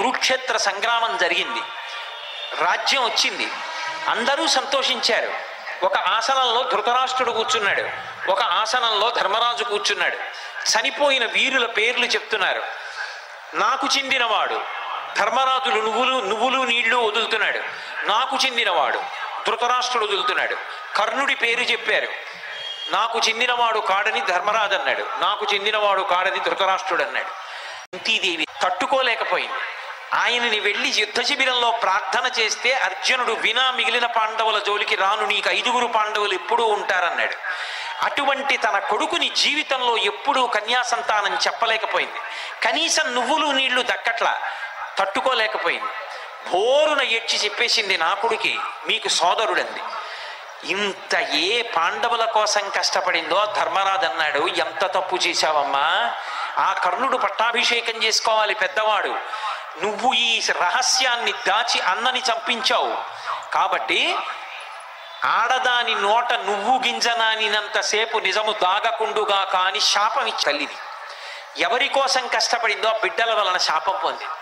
కురుక్షేత్ర సంగ్రామం జరిగింది, రాజ్యం వచ్చింది, అందరూ సంతోషించారు. ఒక ఆసనంలో ధృతరాష్ట్రుడు కూర్చున్నాడు, ఒక ఆసనంలో ధర్మరాజు కూర్చున్నాడు. చనిపోయిన వీరుల పేర్లు చెప్తున్నారు. నాకు చెందినవాడు ధర్మరాజులు నువ్వులు నీళ్లు వదులుతున్నాడు. నాకు చెందినవాడు ధృతరాష్ట్రుడు వదులుతున్నాడు. కర్ణుడి పేరు చెప్పారు. నాకు చెందినవాడు కాడని ధర్మరాజు అన్నాడు, నాకు చెందినవాడు కాడని ధృతరాష్ట్రుడు అన్నాడు. కుంతీదేవి తట్టుకోలేకపోయింది. ఆయనని వెళ్ళి యుద్ధ శిబిరంలో ప్రార్థన చేస్తే అర్జునుడు వినా మిగిలిన పాండవుల జోలికి రాను, నీకు 5 పాండవులు ఎప్పుడూ ఉంటారన్నాడు. అటువంటి తన కొడుకుని జీవితంలో ఎప్పుడూ కన్యాసంతానం చెప్పలేకపోయింది. కనీసం నువ్వులు నీళ్లు దక్కట్లా, తట్టుకోలేకపోయింది. భోరున ఏడ్చి చెప్పేసింది, నా కొడుకి మీకు సోదరుడంది. ఇంత ఏ పాండవుల కోసం కష్టపడిందో ధర్మరాజు అన్నాడు, ఎంత తప్పు చేశావమ్మా, ఆ కర్ణుడు పట్టాభిషేకం చేసుకోవాలి పెద్దవాడు, నువ్వు ఈ రహస్యాన్ని దాచి అన్నని చంపించావు, కాబట్టి ఆడదాని నోట నువ్వు గింజనానినంతసేపు నిజము దాగకుండుగా కాని శాపం ఇచ్చి తల్లిది ఎవరి కోసం కష్టపడిందో ఆ బిడ్డల వలన శాపం పొందింది.